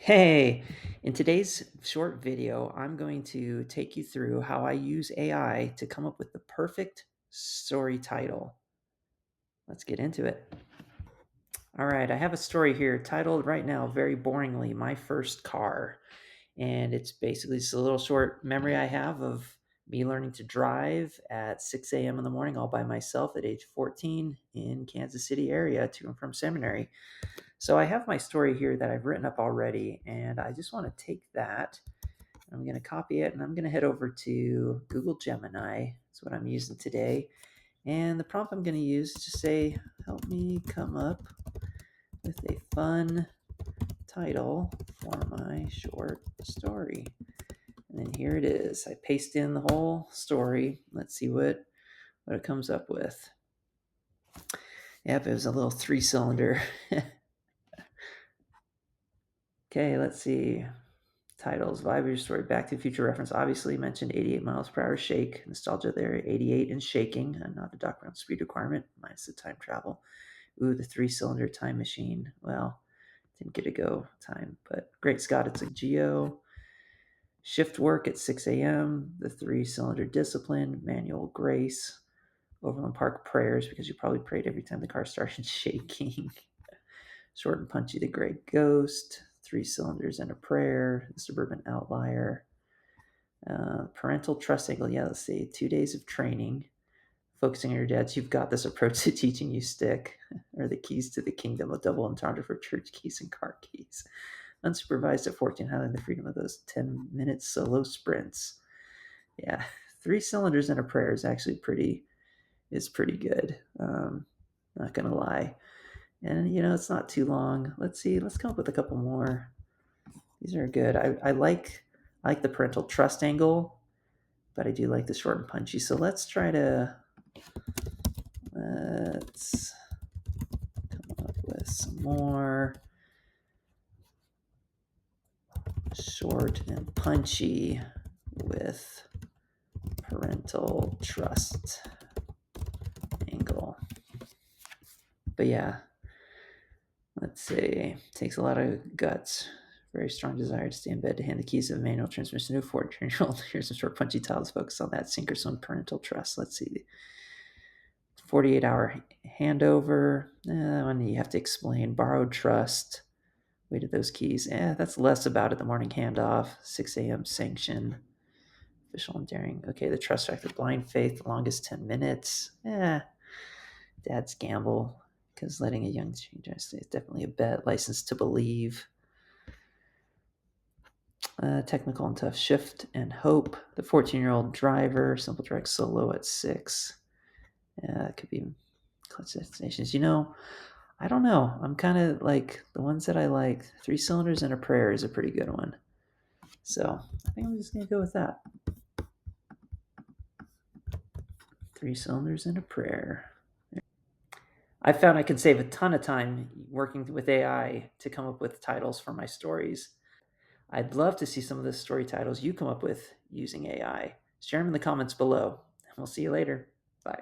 Hey, in today's short video, I'm going to take you through how I use AI to come up with the perfect story title. Let's get into it. All right, I have a story here titled right now, very boringly, My First Car. And it's basically just a little short memory I have of me learning to drive at 6 a.m. in the morning all by myself at age 14 in Kansas City area to and from seminary. So I have my story here that I've written up already, and I just want to take that. I'm going to copy it, and I'm going to head over to Google Gemini. That's what I'm using today. And the prompt I'm going to use is just say, help me come up with a fun title for my short story. And then here it is. I paste in the whole story. Let's see what it comes up with. Yep, it was a little 3-cylinder. Okay, let's see. Titles, vibe of your story, Back to the Future reference, obviously mentioned 88 miles per hour shake, nostalgia there, 88 and shaking, and not a Doc Brown speed requirement, minus the time travel. Ooh, the 3-cylinder time machine. Well, didn't get to go time, but great Scott, it's a Geo. Shift work at 6 a.m., the 3-cylinder discipline, manual grace, Overland Park prayers, because you probably prayed every time the car started shaking. Short and punchy, the gray ghost, 3 cylinders and a prayer, the suburban outlier, parental trust angle. Yeah, let's see, 2 days of training, focusing on your dad's you've got this approach to teaching you stick, or the keys to the kingdom, a double entendre for church keys and car keys. Unsupervised at 14, highlighting the freedom of those 10-minute solo sprints. Yeah, 3 cylinders and a prayer is actually pretty good. Not gonna lie. And it's not too long. Let's see. Let's come up with a couple more. These are good. I like the parental trust angle, but I do like the short and punchy. So let's come up with some more short and punchy with parental trust angle. But yeah, let's see. Takes a lot of guts. Very strong desire to stay in bed to hand the keys of a manual transmission to a 14-year-old. Here's some short, punchy titles. Focus on that. Sink or swim parental trust. Let's see. 48-hour handover. That one you have to explain. Borrowed trust. Weight those keys. That's less about it. The morning handoff. 6 a.m. sanction. Official and daring. Okay, the trust factor. Blind faith. The longest 10 minutes. Dad's gamble. Because letting a young stranger stay is definitely a bet. License to believe. Technical and tough shift and hope. The 14-year-old driver. Simple direct solo at 6. It could be clutch destinations. I don't know. I'm kind of like the ones that I like. 3 cylinders and a prayer is a pretty good one. So I think I'm just going to go with that. 3 cylinders and a prayer. I found I can save a ton of time working with AI to come up with titles for my stories. I'd love to see some of the story titles you come up with using AI. Share them in the comments below. We'll see you later. Bye.